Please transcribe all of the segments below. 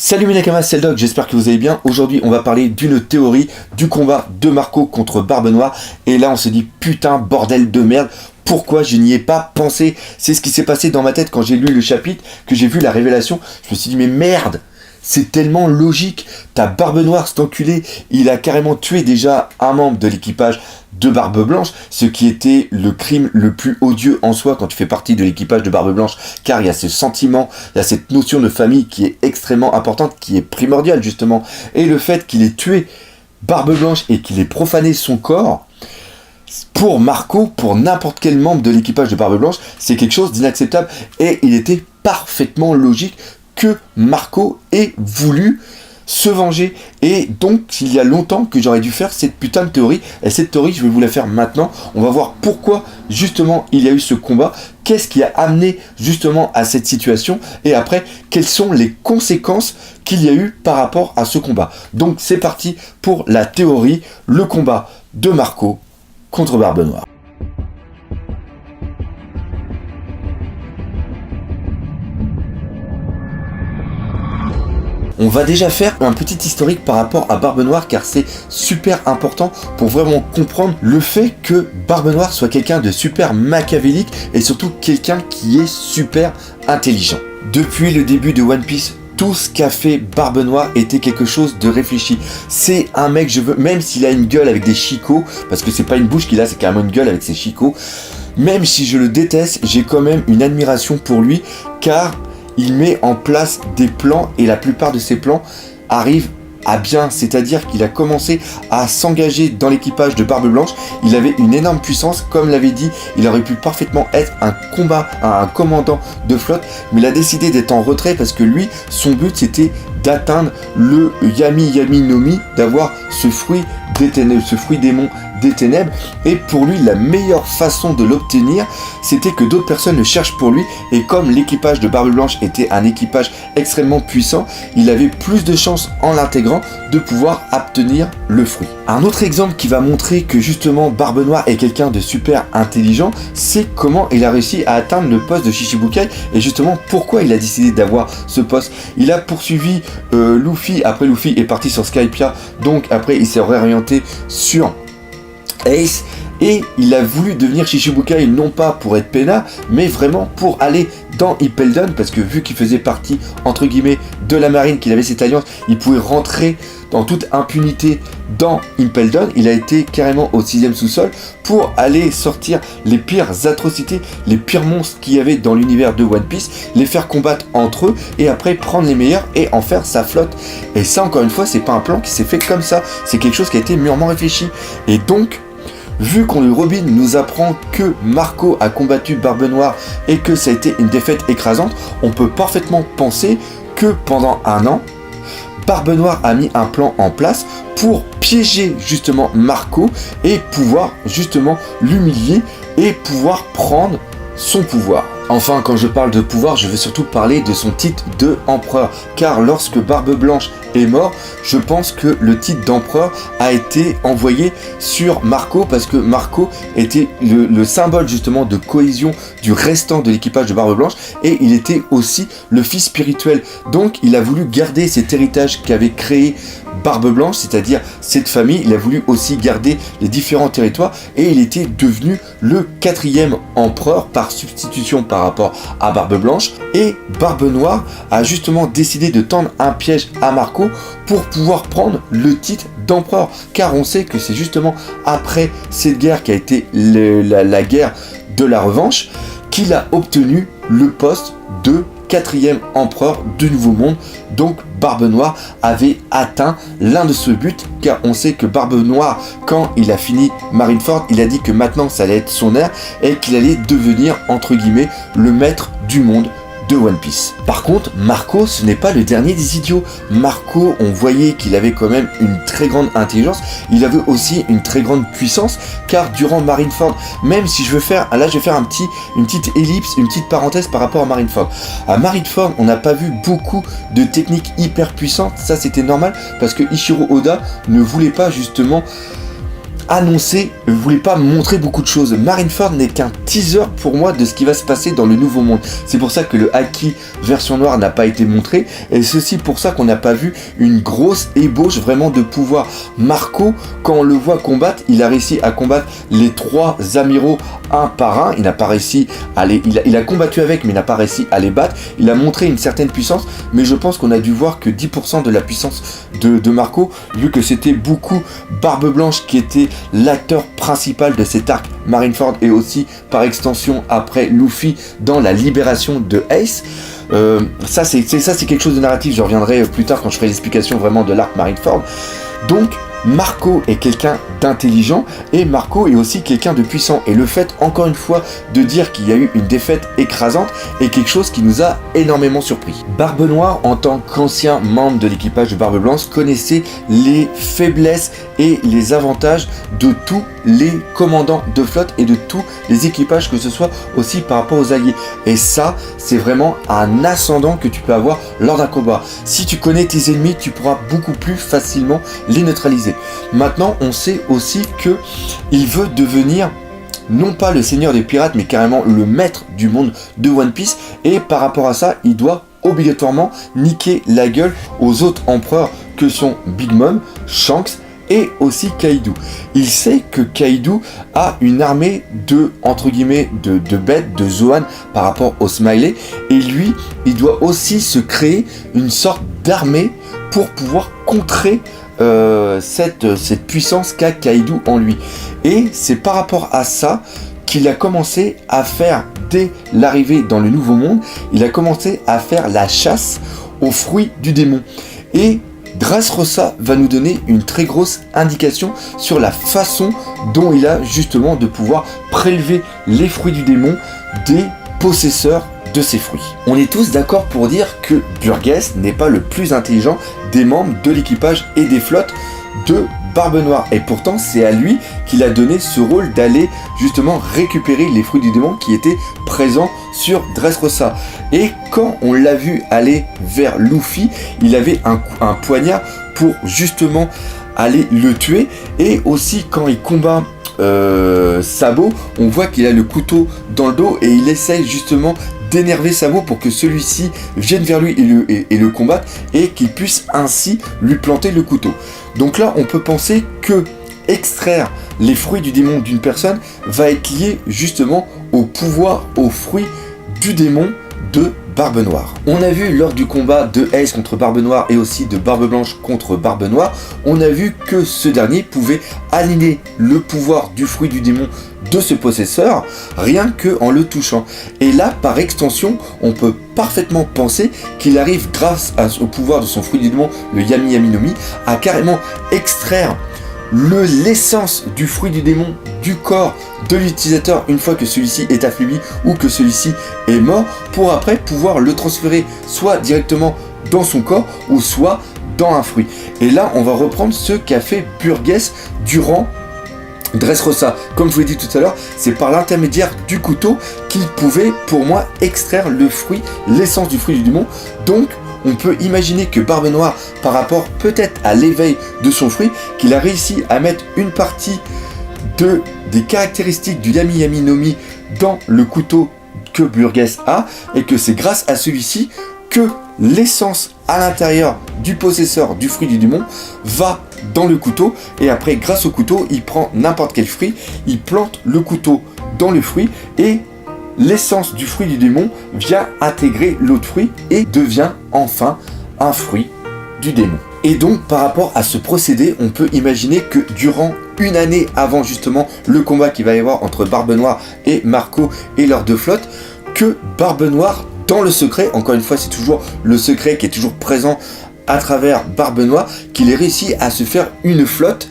Salut mes nakamas, c'est le Doc, j'espère que vous allez bien. Aujourd'hui on va parler d'une théorie du combat de Marco contre Barbe Noire. Et là on se dit putain bordel de merde, pourquoi je n'y ai pas pensé? C'est ce qui s'est passé dans ma tête quand j'ai lu le chapitre, que j'ai vu la révélation. Je me suis dit mais merde, c'est tellement logique. T'as Barbe Noire, cet enculé, il a carrément tué déjà un membre de l'équipage de Barbe Blanche, ce qui était le crime le plus odieux en soi quand tu fais partie de l'équipage de Barbe Blanche, car il y a ce sentiment, il y a cette notion de famille qui est extrêmement importante, qui est primordiale justement, et le fait qu'il ait tué Barbe Blanche et qu'il ait profané son corps, pour Marco, pour n'importe quel membre de l'équipage de Barbe Blanche, c'est quelque chose d'inacceptable, et il était parfaitement logique que Marco ait voulu se venger. Et donc il y a longtemps que j'aurais dû faire cette putain de théorie, et cette théorie je vais vous la faire maintenant. On va voir pourquoi justement il y a eu ce combat, qu'est-ce qui a amené justement à cette situation, et après quelles sont les conséquences qu'il y a eu par rapport à ce combat. Donc c'est parti pour la théorie, le combat de Marco contre Barbe Noire. On va déjà faire un petit historique par rapport à Barbe Noire, car c'est super important pour vraiment comprendre le fait que Barbe Noire soit quelqu'un de super machiavélique et surtout quelqu'un qui est super intelligent. Depuis le début de One Piece, tout ce qu'a fait Barbe Noire était quelque chose de réfléchi. C'est un mec, même s'il a une gueule avec des chicots, parce que c'est pas une bouche qu'il a, c'est carrément une gueule avec ses chicots, même si je le déteste, j'ai quand même une admiration pour lui, car il met en place des plans et la plupart de ces plans arrivent à bien, c'est-à-dire qu'il a commencé à s'engager dans l'équipage de Barbe Blanche. Il avait une énorme puissance, comme l'avait dit, il aurait pu parfaitement être un commandant de flotte, mais il a décidé d'être en retrait parce que lui, son but c'était d'atteindre le Yami Yami no Mi, d'avoir ce fruit démon des ténèbres, et pour lui la meilleure façon de l'obtenir c'était que d'autres personnes le cherchent pour lui, et comme l'équipage de Barbe Blanche était un équipage extrêmement puissant, il avait plus de chances en l'intégrant de pouvoir obtenir le fruit. Un autre exemple qui va montrer que justement Barbe Noire est quelqu'un de super intelligent, c'est comment il a réussi à atteindre le poste de Shichibukai, et justement pourquoi il a décidé d'avoir ce poste. Il a poursuivi Luffy, après Luffy est parti sur Skypiea, donc après il s'est réorienté sur Ace, et il a voulu devenir Shichibukai non pas pour être peinard, mais vraiment pour aller dans Impel Down, parce que vu qu'il faisait partie entre guillemets de la marine, qu'il avait cette alliance, il pouvait rentrer dans toute impunité dans Impel Down. Il a été carrément au 6e sous-sol pour aller sortir les pires atrocités, les pires monstres qu'il y avait dans l'univers de One Piece, les faire combattre entre eux et après prendre les meilleurs et en faire sa flotte. Et ça encore une fois c'est pas un plan qui s'est fait comme ça, c'est quelque chose qui a été mûrement réfléchi. Et donc vu qu'on le Robin nous apprend que Marco a combattu Barbe Noire et que ça a été une défaite écrasante, on peut parfaitement penser que pendant un an, Barbe Noire a mis un plan en place pour piéger justement Marco et pouvoir justement l'humilier et pouvoir prendre son pouvoir. Enfin, quand je parle de pouvoir, je veux surtout parler de son titre de empereur, car lorsque Barbe Blanche est mort, je pense que le titre d'empereur a été envoyé sur Marco, parce que Marco était le symbole justement de cohésion du restant de l'équipage de Barbe Blanche, et il était aussi le fils spirituel. Donc il a voulu garder cet héritage qu'avait créé Barbe Blanche, c'est-à-dire cette famille. Il a voulu aussi garder les différents territoires, et il était devenu le 4e empereur par substitution par rapport à Barbe Blanche. Et Barbe Noire a justement décidé de tendre un piège à Marco pour pouvoir prendre le titre d'empereur, car on sait que c'est justement après cette guerre qui a été la guerre de la revanche qu'il a obtenu le poste de 4e empereur du Nouveau Monde. Donc Barbe Noire avait atteint l'un de ce but, car on sait que Barbe Noire, quand il a fini Marineford, il a dit que maintenant ça allait être son ère et qu'il allait devenir entre guillemets le maître du monde de One Piece. Par contre, Marco, ce n'est pas le dernier des idiots. Marco, on voyait qu'il avait quand même une très grande intelligence, il avait aussi une très grande puissance, car durant Marineford, même si je vais faire une petite ellipse, une petite parenthèse par rapport à Marineford. À Marineford, on n'a pas vu beaucoup de techniques hyper puissantes, ça c'était normal, parce que Ichiro Oda ne voulait pas justement annoncer, voulait pas montrer beaucoup de choses. Marineford n'est qu'un teaser pour moi de ce qui va se passer dans le Nouveau Monde. C'est pour ça que le Haki version noire n'a pas été montré, et c'est aussi pour ça qu'on n'a pas vu une grosse ébauche vraiment de pouvoir. Marco, quand on le voit combattre, il a réussi à combattre les 3 amiraux un par un. Il n'a pas réussi à les... il a combattu avec, mais il n'a pas réussi à les battre. Il a montré une certaine puissance, mais je pense qu'on a dû voir que 10% de la puissance de Marco, vu que c'était beaucoup Barbe Blanche qui était l'acteur principal de cet arc Marineford, et aussi par extension après Luffy dans la libération de Ace. Ça c'est quelque chose de narratif, je reviendrai plus tard quand je ferai l'explication vraiment de l'arc Marineford. Donc Marco est quelqu'un d'intelligent, et Marco est aussi quelqu'un de puissant, et le fait encore une fois de dire qu'il y a eu une défaite écrasante est quelque chose qui nous a énormément surpris. Barbe Noire, en tant qu'ancien membre de l'équipage de Barbe Blanche, connaissait les faiblesses et les avantages de tous les commandants de flotte et de tous les équipages, que ce soit aussi par rapport aux alliés, et ça c'est vraiment un ascendant que tu peux avoir lors d'un combat. Si tu connais tes ennemis, tu pourras beaucoup plus facilement les neutraliser. Maintenant, on sait aussi que il veut devenir non pas le seigneur des pirates, mais carrément le maître du monde de One Piece, et par rapport à ça, il doit obligatoirement niquer la gueule aux autres empereurs que sont Big Mom, Shanks et aussi Kaido. Il sait que Kaido a une armée de, entre guillemets, de bêtes, de Zoan par rapport au Smiley, et lui, il doit aussi se créer une sorte d'armée pour pouvoir contrer cette puissance qu'a Kaido en lui. Et c'est par rapport à ça qu'il a commencé à faire, dès l'arrivée dans le Nouveau Monde, il a commencé à faire la chasse aux fruits du démon. Et Dressrosa va nous donner une très grosse indication sur la façon dont il a justement de pouvoir prélever les fruits du démon des possesseurs de ces fruits. On est tous d'accord pour dire que Burgess n'est pas le plus intelligent des membres de l'équipage et des flottes de Barbe Noire, et pourtant c'est à lui qu'il a donné ce rôle d'aller justement récupérer les fruits du démon qui étaient présents sur Dressrosa. Et quand on l'a vu aller vers Luffy, il avait un poignard pour justement aller le tuer, et aussi quand il combat Sabo, on voit qu'il a le couteau dans le dos, et il essaye justement d'énerver Sabo pour que celui-ci vienne vers lui et le combatte, et qu'il puisse ainsi lui planter le couteau. Donc là, on peut penser que extraire les fruits du démon d'une personne va être lié justement au pouvoir, aux fruits du démon de Barbe Noire. On a vu lors du combat de Ace contre Barbe Noire et aussi de Barbe Blanche contre Barbe Noire, on a vu que ce dernier pouvait aligner le pouvoir du fruit du démon de ce possesseur rien que en le touchant. Et là, par extension, on peut parfaitement penser qu'il arrive, grâce au pouvoir de son fruit du démon, le Yami Yami no Mi, à carrément extraire l'essence du fruit du démon du corps de l'utilisateur une fois que celui-ci est affaibli ou que celui-ci est mort, pour après pouvoir le transférer soit directement dans son corps ou soit dans un fruit. Et là, on va reprendre ce qu'a fait Burgess durant Dressrosa. Comme je vous l'ai dit tout à l'heure, c'est par l'intermédiaire du couteau qu'il pouvait, pour moi, extraire le fruit, l'essence du fruit du démon. Donc, on peut imaginer que Barbe Noire, par rapport peut-être à l'éveil de son fruit, qu'il a réussi à mettre une partie des caractéristiques du Yami Yami no Mi dans le couteau que Burgess a, et que c'est grâce à celui-ci que l'essence à l'intérieur du possesseur du fruit du démon va dans le couteau, et après, grâce au couteau, il prend n'importe quel fruit, il plante le couteau dans le fruit, et l'essence du fruit du démon vient intégrer l'autre fruit et devient enfin un fruit du démon. Et donc, par rapport à ce procédé, on peut imaginer que durant une année avant justement le combat qu'il va y avoir entre Barbe Noire et Marco et leurs deux flottes, que Barbe Noire, dans le secret, encore une fois c'est toujours le secret qui est toujours présent à travers Barbe Noire, qu'il ait réussi à se faire une flotte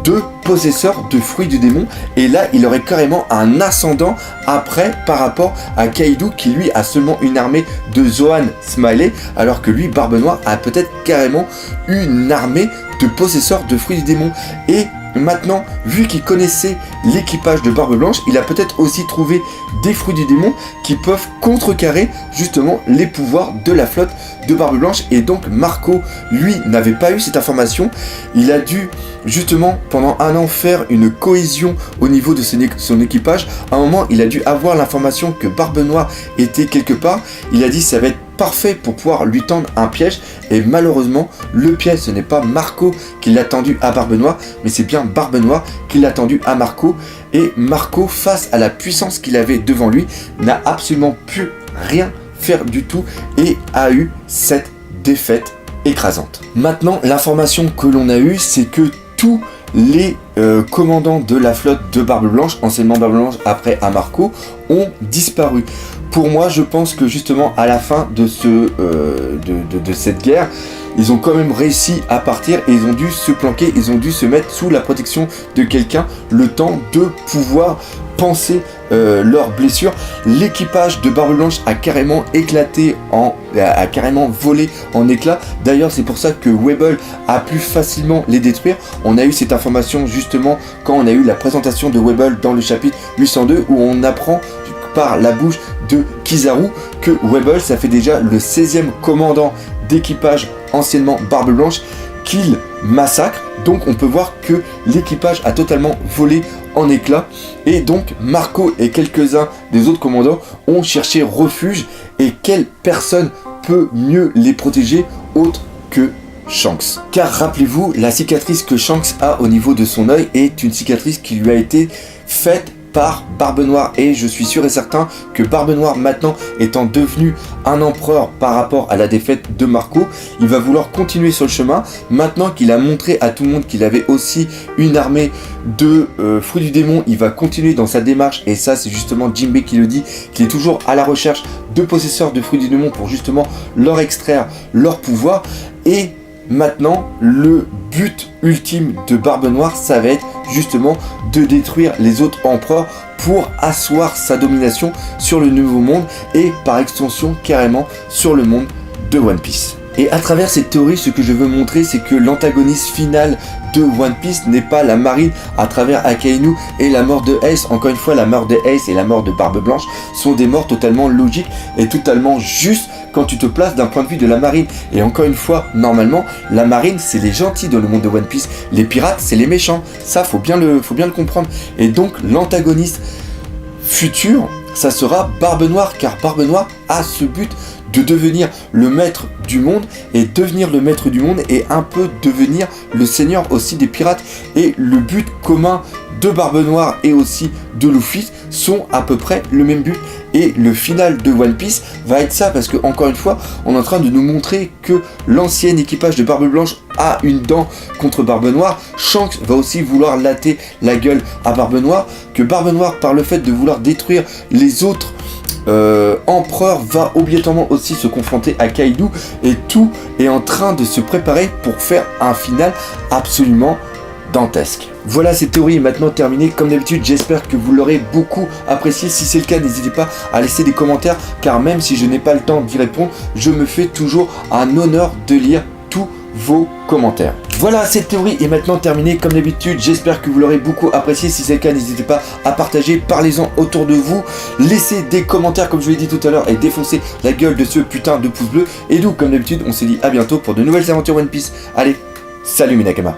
de possesseurs de fruits du démon, et là il aurait carrément un ascendant après par rapport à Kaido qui lui a seulement une armée de Zoan Smiley, alors que lui, Barbe Noire, a peut-être carrément une armée de possesseurs de fruits du démon. Et maintenant, vu qu'il connaissait l'équipage de Barbe Blanche, il a peut-être aussi trouvé des fruits du démon qui peuvent contrecarrer justement les pouvoirs de la flotte de Barbe Blanche. Et donc Marco, lui, n'avait pas eu cette information. Il a dû justement pendant un an faire une cohésion au niveau de son équipage. À un moment, il a dû avoir l'information que Barbe Noire était quelque part. Il a dit ça va être parfait pour pouvoir lui tendre un piège, et malheureusement le piège, ce n'est pas Marco qui l'a tendu à Barbe Noire, mais c'est bien Barbe Noire qui l'a tendu à Marco. Et Marco, face à la puissance qu'il avait devant lui, n'a absolument pu rien faire du tout et a eu cette défaite écrasante. Maintenant, l'information que l'on a eue, c'est que tous les commandants de la flotte de Barbe Blanche, anciennement Barbe Blanche, après à Marco, ont disparu. Pour moi, je pense que justement à la fin de cette guerre, ils ont quand même réussi à partir et ils ont dû se planquer, ils ont dû se mettre sous la protection de quelqu'un, le temps de pouvoir penser leurs blessures. L'équipage de Barbe Blanche a carrément éclaté, a carrément volé en éclats. D'ailleurs, c'est pour ça que Webble a pu facilement les détruire. On a eu cette information justement quand on a eu la présentation de Webble dans le chapitre 802, où on apprend par la bouche de Kizaru que Webble, ça fait déjà le 16e commandant d'équipage anciennement Barbe Blanche qu'il massacre. Donc on peut voir que l'équipage a totalement volé en éclats, et donc Marco et quelques-uns des autres commandants ont cherché refuge. Et quelle personne peut mieux les protéger autre que Shanks? Car rappelez-vous, la cicatrice que Shanks a au niveau de son œil est une cicatrice qui lui a été faite par Barbe Noire, et je suis sûr et certain que Barbe Noire, maintenant étant devenu un empereur par rapport à la défaite de Marco, il va vouloir continuer sur le chemin. Maintenant qu'il a montré à tout le monde qu'il avait aussi une armée de fruits du démon, il va continuer dans sa démarche, et ça c'est justement Jinbei qui le dit, qu'il est toujours à la recherche de possesseurs de fruits du démon pour justement leur extraire leur pouvoir. Et maintenant, le but ultime de Barbe Noire, ça va être justement de détruire les autres empereurs pour asseoir sa domination sur le Nouveau Monde et par extension carrément sur le monde de One Piece. Et à travers cette théorie, ce que je veux montrer, c'est que l'antagoniste final de One Piece n'est pas la marine à travers Akainu et la mort de Ace. Encore une fois, la mort de Ace et la mort de Barbe Blanche sont des morts totalement logiques et totalement justes quand tu te places d'un point de vue de la marine. Et encore une fois, normalement, la marine, c'est les gentils dans le monde de One Piece. Les pirates, c'est les méchants. Ça, faut bien le comprendre. Et donc, l'antagoniste futur, ça sera Barbe Noire, car Barbe Noire a ce but de devenir le maître du monde, et devenir le maître du monde et un peu devenir le seigneur aussi des pirates. Et le but commun de Barbe Noire et aussi de Luffy sont à peu près le même but. Et le final de One Piece va être ça, parce que encore une fois, on est en train de nous montrer que l'ancien équipage de Barbe Blanche a une dent contre Barbe Noire. Shanks va aussi vouloir latter la gueule à Barbe Noire, que Barbe Noire, par le fait de vouloir détruire les autres empereur, va obligatoirement aussi se confronter à Kaido, et tout est en train de se préparer pour faire un final absolument dantesque. Voilà, cette théorie est maintenant terminée. Comme d'habitude, j'espère que vous l'aurez beaucoup apprécié. Si c'est le cas, n'hésitez pas à laisser des commentaires, car même si je n'ai pas le temps d'y répondre, je me fais toujours un honneur de lire tous vos commentaires. Voilà, cette théorie est maintenant terminée. Comme d'habitude, j'espère que vous l'aurez beaucoup apprécié. Si c'est le cas, n'hésitez pas à partager, parlez-en autour de vous, laissez des commentaires comme je vous l'ai dit tout à l'heure, et défoncez la gueule de ce putain de pouce bleu. Et nous, comme d'habitude, on se dit à bientôt pour de nouvelles aventures One Piece. Allez, salut mes Nakamas.